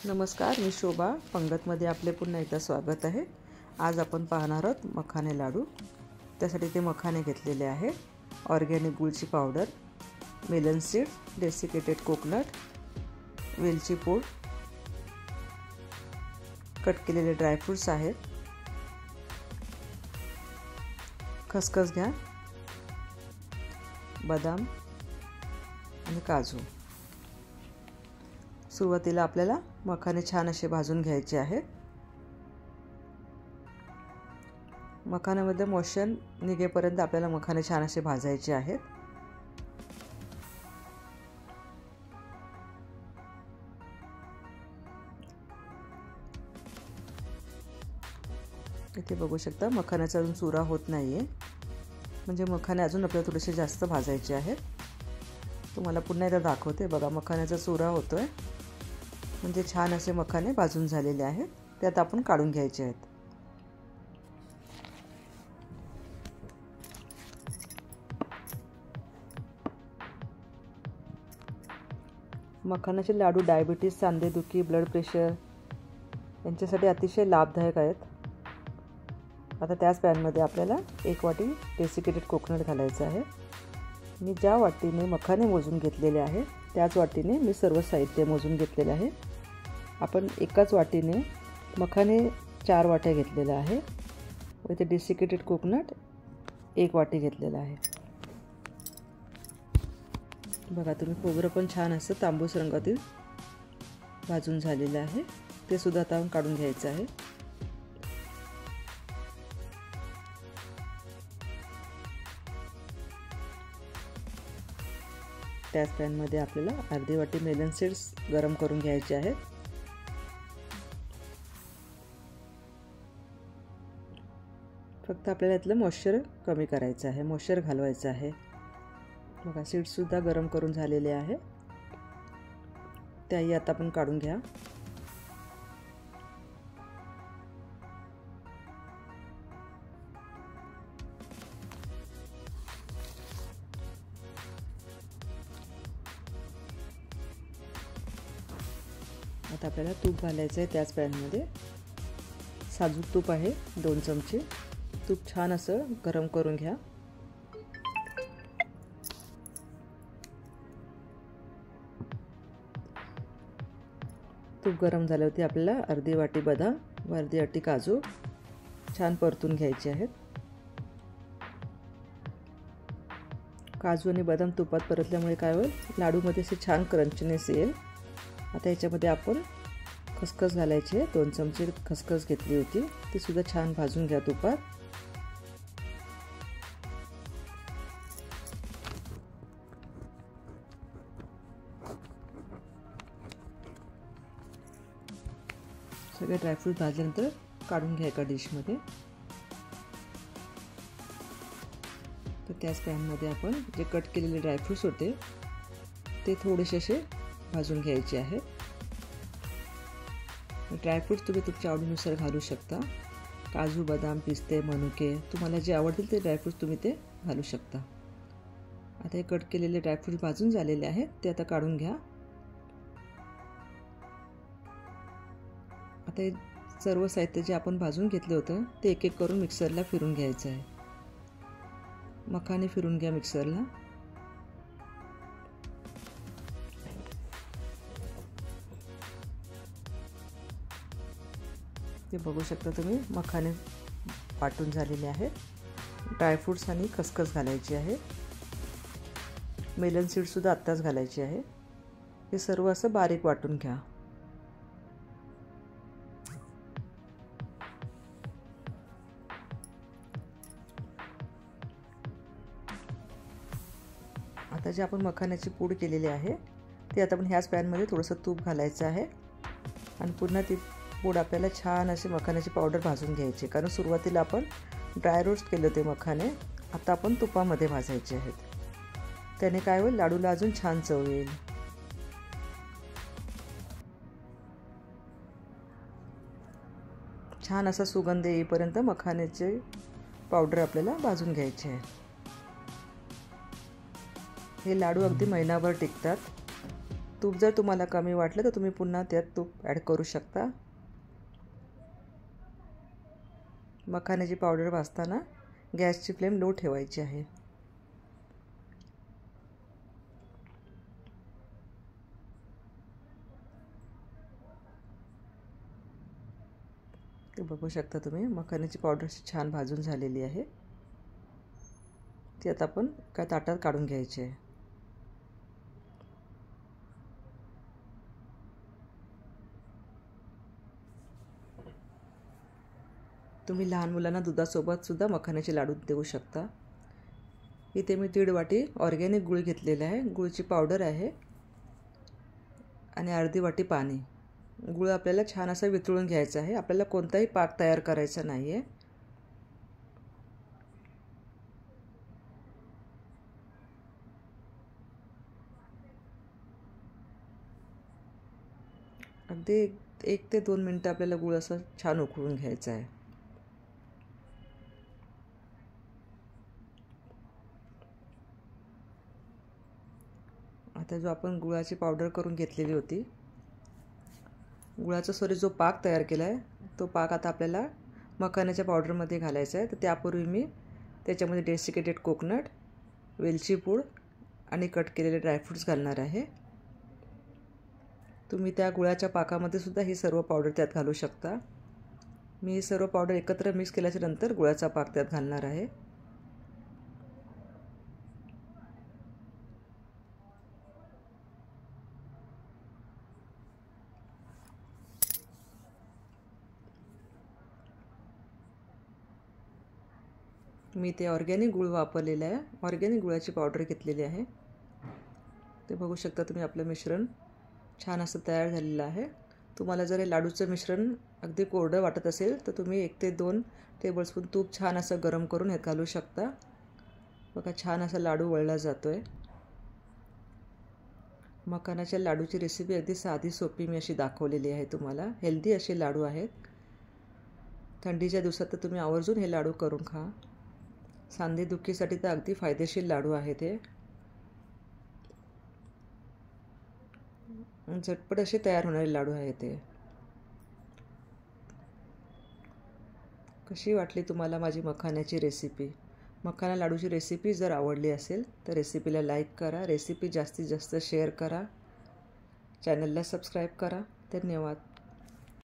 नमस्कार, मी शोभा पंगतमध्ये आपले पुन्हा एकदा स्वागत आहे। आज आपण पाहणार आहोत मखाने लाडू। त्यासाठी ते मखाने घेतलेले आहे, ऑर्गॅनिक गुळची powder, melon seed, desiccated coconut, वेलची पूड, कट केलेले ड्रायफ्रूट्स आहेत, खसखस घ्या, बदाम आणि काजू। सुरुवातीला आपल्याला मखाने छान असे भाजून घ्यायचे आहेत। मखान्यामध्ये मॉइश्चर निघेपर्यंत आपल्याला मखाने छान असे भाजायचे आहेत। इथे बघू शकता मखान्याचा अजून चुरा होत नाहीये, म्हणजे मखाने अजून आपल्याला थोडेसे जास्त भाजायचे आहेत। तुम्हाला पुन्हा एकदा दाखवते, बघा मखान्याचा चुरा होतोय, म्हणजे छान असे मखाने भाजून झालेले आहेत। ते आता आपण काढून घ्यायचे आहेत। मखानाचे लाडू डायबिटीज, सांधेदुखी, ब्लड प्रेशर यांच्यासाठी अतिशय लाभदायक आहेत। आता त्याच पॅनमध्ये आपल्याला 1 वाटी डेसिकेटेड कोकोनट घालायचं आहे। मी ज्या वाटीने मखाने मोजून घेतलेले आहे त्याच वाटीने मी सर्व साहित्य मोजून घेतलेले आहे। आपण एकाच वाटीने मखाने 4 वाट्या घेतलेले आहे व ते डेसिकेटेड कोकोनट 1 वाटी घेतलेला आहे। बघा तुम्ही, खोबरं पण छान असं तांबूस रंगातील भाजून झालेलं आहे, ते सुद्धा आता काढून घ्यायचं आहे। त्याच पॅनमध्ये आपल्याला अर्धी वाटी मेलन सीड्स गरम करून घ्यायचे आहेत। फक्त आपल्याला यातलं मॉइश्चर कमी करायचं आहे, मॉइश्चर घालवायचं आहे। बघा सीड्स सुद्धा गरम करून झालेले आहे, त्याही आता आपण काढून घ्या। आता आपल्याला तूप घालायचं आहे त्याच पॅनमध्ये। साजूक तूप आहे 2 चमचे। तूप छान असं गरम करून घ्या। तूप गरम झाल्यावरती आपल्याला अर्धी वाटी बदाम व अर्धी वाटी काजू छान परतून घ्यायचे आहेत। काजू आणि बदाम तुपात परतल्यामुळे काय होईल, लाडूमध्ये असे छान क्रंचीनेस येईल। आता याच्यामध्ये आपण खसखस घालायची आहे। 2 चमचे खसखस घेतली होती, ती सुद्धा छान भाजून घ्या तुपात। सगळे ड्रायफ्रूट भाजल्यानंतर काढून घ्या एका डिशमध्ये। तर त्याच पॅनमध्ये आपण जे कट केलेले ड्रायफ्रूट्स होते ते थोडेसे असे भाजून घ्यायचे आहेत। ड्रायफ्रूट्स तुम्ही तुमच्या आवडीनुसार घालू शकता। काजू, बदाम, पिस्ते, मनुके, तुम्हाला जे आवडतील ते ड्रायफ्रूट्स तुम्ही ते घालू शकता। आता हे कट केलेले ड्रायफ्रूट्स भाजून झालेले आहेत, ते आता काढून घ्या। आता हे सर्व साहित्य जे आपण भाजून घेतलं होतं ते एक एक करून मिक्सरला फिरून घ्यायचं आहे। मखाने फिरून घ्या मिक्सरला। ते बघू शकता तुम्ही, मखाने वाटून झालेले आहेत। ड्रायफ्रूट्स आणि खसखस घालायची आहे। मेलन सीड सुद्धा आत्ताच घालायची आहे। हे सर्व असं बारीक वाटून घ्या। आता जे आपण मखान्याची पूड केलेली आहे ते आता आपण ह्याच पॅनमध्ये थोडंसं तूप घालायचं आहे आणि पुन्हा ती पूड आपल्याला छान अशी मखान्याची पावडर भाजून घ्यायची, कारण सुरुवातीला आपण ड्राय रोस्ट केले होते मखाने, आता आपण तुपामध्ये भाजायचे आहेत। त्याने काय होईल, लाडूला अजून छान चव येईल। छान असा सुगंध येईपर्यंत मखान्याची पावडर आपल्याला भाजून घ्यायची आहे। हे लाडू अगदी महिनाभर टिकतात। तूप जर तुम्हाला कमी वाटलं तर तुम्ही पुन्हा त्यात तूप ॲड करू शकता. मखाण्याची पावडर भाजताना गॅसची फ्लेम लो ठेवायची आहे. ते बघू शकता तुम्ही मखाण्याची पावडर छान भाजून झालेली आहे. ती आता आपण एका ताटात काढून घ्यायची आहे. तुम्ही लहान मुलांना दुधासोबत सुद्धा मखाण्याचे लाडू देऊ शकता. इथे मी 1.5 वाटी ऑर्गॅनिक गूळ घेतलेला आहे. गूळची पावडर आहे आणि अर्धी वाटी पाणी. गूळ आपल्याला छान असं वितळून घ्यायचा आहे. आपल्याला कोणताही पाक तयार करायचा नाही आहे. अगदी 1 ते 2 मिनटं आपल्याला गूळ असं छान उकळून घ्यायचा आहे. आता जो आपण गुळाची पावडर करून घेतलेली होती, गुळाचा जो पाक तयार केला आहे तो पाक आता आपल्याला मखाण्याच्या पावडरमध्ये घालायचा आहे. तर त्यापूर्वी मी त्याच्यामध्ये डेसिकेटेड कोकोनट, वेलची पूड आणि कट केलेले ड्रायफ्रूट्स घालणार आहे. तुम्ही त्या गुळाच्या पाकामध्ये सुद्धा ही सर्व पावडर त्यात घालू शकता. मी ही सर्व पावडर एकत्र मिक्स केल्याच्या नंतर गुळाचा पाक त्यात घालणार आहे. मी ते ऑर्गॅनिक गूळ वापरलेलं आहे. ऑर्गॅनिक गुळाची पावडर घेतलेली आहे. ते बघू शकता तुम्ही आपलं मिश्रण छान असं तयार झालेलं आहे. तुम्हाला जर हे लाडूचं मिश्रण अगदी कोरडं वाटत असेल तर तुम्ही 1 ते 2 टेबलस्पून तूप छान असं गरम करून ह्यात घालू शकता. बघा छान असा लाडू वळला जातो आहे. मखाण्याच्या लाडूची रेसिपी अगदी साधी सोपी मी अशी दाखवलेली आहे तुम्हाला. हेल्दी असे लाडू आहेत. थंडीच्या दिवसात तर तुम्ही आवर्जून हे लाडू करून खा. सांधेदुखीसाठी तर अगदी फायदेशीर लाडू आहेत हे. झटपट असे तयार होणारे लाडू आहेत ते. कशी वाटली तुम्हाला माझी मखाण्याची रेसिपी? मखाना लाडूची रेसिपी जर आवडली असेल तर रेसिपीला लाईक करा. रेसिपी जास्तीत जास्त शेअर करा. चॅनलला सबस्क्राईब करा. धन्यवाद.